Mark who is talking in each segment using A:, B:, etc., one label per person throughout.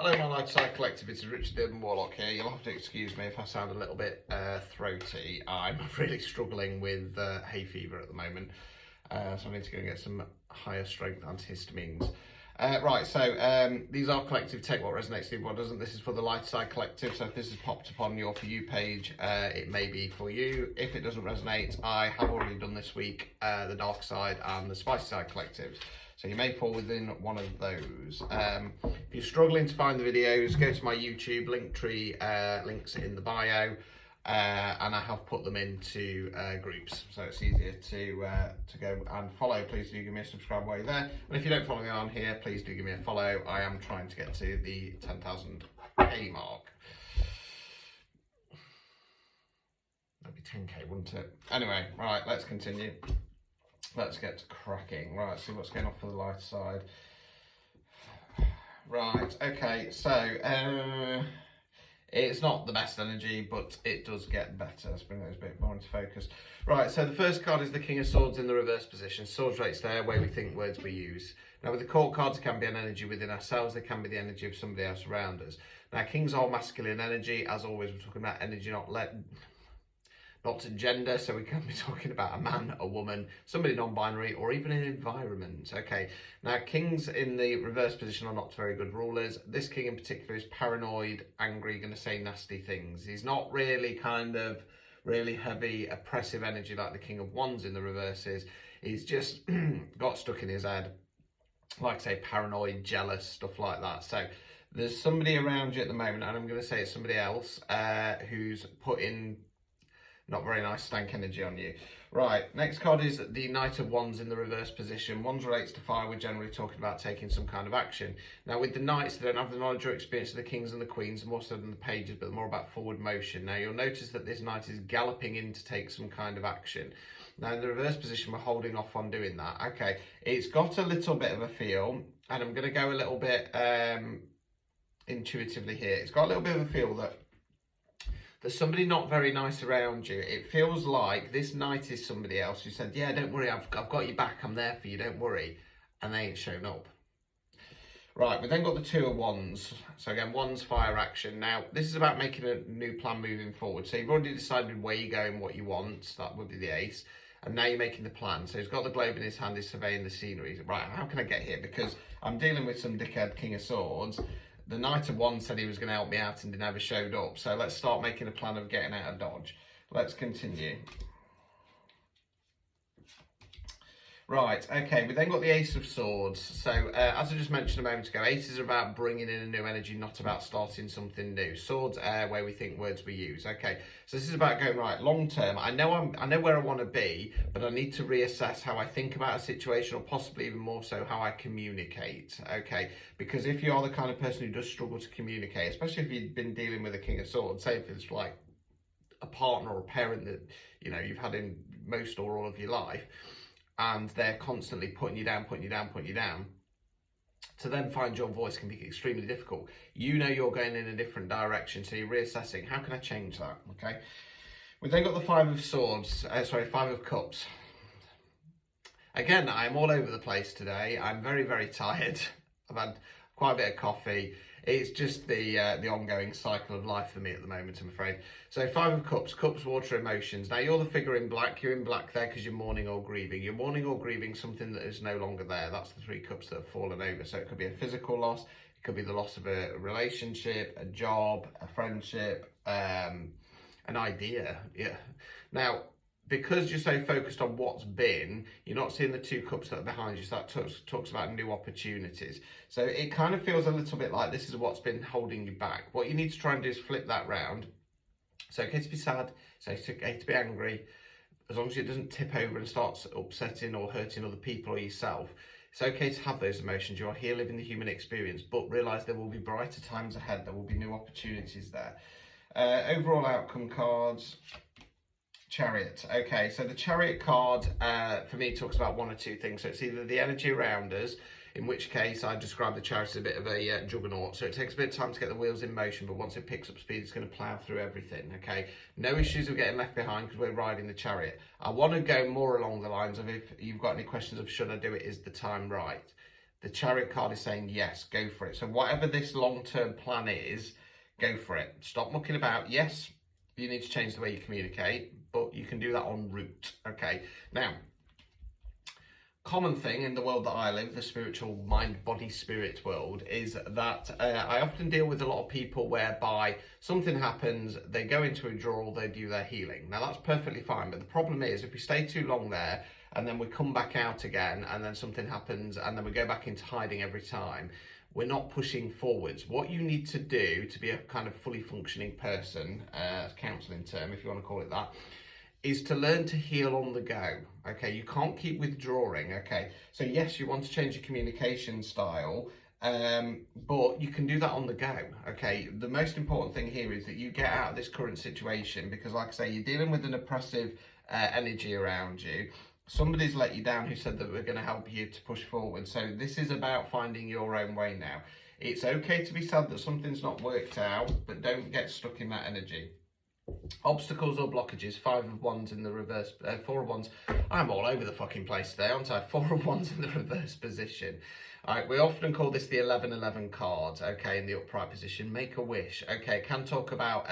A: Hello, my light side collective. It's Richard Durban Warlock here. You'll have to excuse me if I sound a little bit throaty. I'm really struggling with hay fever at the moment, so I need to go and get some higher strength antihistamines. These are collective. Take what resonates, leave what doesn't. This is for the light side collective, so if this has popped up on your For You page, it may be for you. If it doesn't resonate, I have already done this week the dark side and the spicy side collectives. So you may fall within one of those. If you're struggling to find the videos, go to my YouTube Linktree, links in the bio, and I have put them into groups, so it's easier to go and follow. Please do give me a subscribe while you're there. And if you don't follow me on here, please do give me a follow. I am trying to get to the 10,000k mark. That'd be 10k, wouldn't it? Anyway, right, let's continue. Let's get cracking. Right, see what's going on for the light side. Right, okay, so it's not the best energy, but it does get better. Let's bring those a bit more into focus. Right, so the first card is the King of Swords in the reverse position. Swords rates there, way we think, words we use. Now with the court cards, it can be an energy within ourselves, they can be the energy of somebody else around us. Now kings are masculine energy, as always we're talking about energy, not to gender, so we can be talking about a man, a woman, somebody non-binary, or even an environment. Okay, now kings in the reverse position are not very good rulers. This king in particular is paranoid, angry, going to say nasty things. He's not really kind of really heavy, oppressive energy like the King of Wands in the reverse is. He's just got stuck in his head, like I say, paranoid, jealous, stuff like that. So there's somebody around you at the moment, and I'm going to say it's somebody else who's putting not very nice stank energy on you. Right, next card is the Knight of Wands in the reverse position. Wands relates to fire. We're generally talking about taking some kind of action. Now with the Knights, they don't have the knowledge or experience of the Kings and the Queens, more so than the Pages, but more about forward motion. Now you'll notice that this Knight is galloping in to take some kind of action. Now in the reverse position, we're holding off on doing that. Okay, it's got a little bit of a feel, and I'm going to go a little bit intuitively here. It's got a little bit of a feel that there's somebody not very nice around you. It feels like this Knight is somebody else who said, yeah, don't worry, I've got your back, I'm there for you, don't worry. And they ain't shown up. Right, we then got the Two of Wands. So again, Wands, fire action. Now, this is about making a new plan moving forward. So you've already decided where you're going, what you want. That would be the Ace. And now you're making the plan. So he's got the globe in his hand, he's surveying the scenery. Right, how can I get here? Because I'm dealing with some dickhead King of Swords. The Knight of Wands said he was going to help me out and never showed up. So let's start making a plan of getting out of Dodge. Let's continue. Right, okay, we then got the Ace of Swords. So as I just mentioned a moment ago, aces are about bringing in a new energy, not about starting something new. Swords are where we think, words we use. Okay, so this is about going, right, long term. I know where I want to be, but I need to reassess how I think about a situation, or possibly even more so how I communicate. Okay, because if you are the kind of person who does struggle to communicate, especially if you've been dealing with a King of Swords, say if it's like a partner or a parent that you've had in most or all of your life, and they're constantly putting you down, to then find your voice can be extremely difficult. You know you're going in a different direction, so you're reassessing, how can I change that, okay? We've then got the Five of Cups. Again, I'm all over the place today. I'm very, very tired. I've had quite a bit of coffee. It's just the ongoing cycle of life for me at the moment, I'm afraid. So Five of Cups, cups, water, emotions. Now you're the figure in black. You're in black there because you're mourning or grieving. You're mourning or grieving something that is no longer there. That's the Three Cups that have fallen over. So it could be a physical loss. It could be the loss of a relationship, a job, a friendship, an idea. Yeah. Now, because you're so focused on what's been, you're not seeing the two cups that are behind you. So that talks about new opportunities. So it kind of feels a little bit like this is what's been holding you back. What you need to try and do is flip that round. It's okay to be sad. It's okay to be angry. As long as it doesn't tip over and starts upsetting or hurting other people or yourself. It's okay to have those emotions. You're here living the human experience, but realise there will be brighter times ahead. There will be new opportunities there. Overall outcome cards. Chariot. Okay, so the Chariot card for me talks about one or two things. So it's either the energy around us, in which case I describe the Chariot as a bit of a juggernaut. So it takes a bit of time to get the wheels in motion, but once it picks up speed, it's going to plough through everything. Okay, no issues with getting left behind because we're riding the Chariot. I want to go more along the lines of, if you've got any questions of should I do it, is the time right? The Chariot card is saying, yes, go for it. So whatever this long-term plan is, go for it. Stop mucking about. Yes, you need to change the way you communicate, but you can do that en route. Okay. Now, common thing in the world that I live, the spiritual mind, body, spirit world, is that I often deal with a lot of people whereby something happens, they go into a withdrawal, they do their healing. Now that's perfectly fine, but the problem is if we stay too long there and then we come back out again and then something happens and then we go back into hiding every time, we're not pushing forwards. What you need to do to be a kind of fully functioning person, counselling term if you want to call it that, is to learn to heal on the go. Okay, you can't keep withdrawing. Okay, so yes, you want to change your communication style, but you can do that on the go. Okay, the most important thing here is that you get out of this current situation, because like I say, you're dealing with an oppressive energy around you. Somebody's let you down who said that we're going to help you to push forward. So this is about finding your own way now. It's okay to be sad that something's not worked out, but don't get stuck in that energy. Obstacles or blockages, 5 of Wands in the reverse, 4 of Wands. I'm all over the fucking place today, aren't I? 4 of Wands in the reverse position. All right, we often call this the 11-11 card, okay, in the upright position. Make a wish, okay, can talk about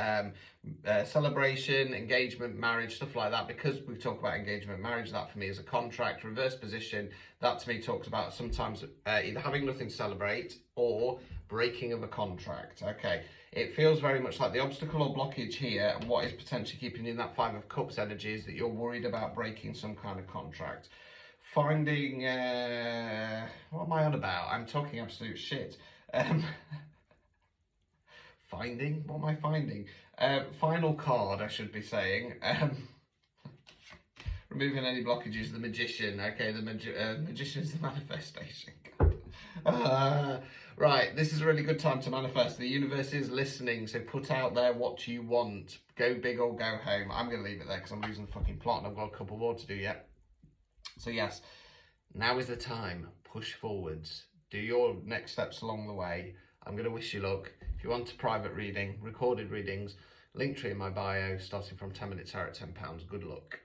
A: celebration, engagement, marriage, stuff like that. Because we talk about engagement, marriage, that for me is a contract. Reverse position, that to me talks about sometimes either having nothing to celebrate or breaking of a contract, okay. It feels very much like the obstacle or blockage here, and what is potentially keeping you in that 5 of Cups energy is that you're worried about breaking some kind of contract. Finding, what am I on about? I'm talking absolute shit. Finding, what am I finding? Final card, I should be saying. Removing any blockages, the Magician. Okay, the Magician is the manifestation card. Right, this is a really good time to manifest. The universe is listening, so put out there what you want. Go big or go home. I'm going to leave it there because I'm losing the fucking plot and I've got a couple more to do yet. So yes, now is the time. Push forwards. Do your next steps along the way. I'm going to wish you luck. If you want a private reading, recorded readings, link tree in my bio, starting from 10 minutes here at £10. Good luck.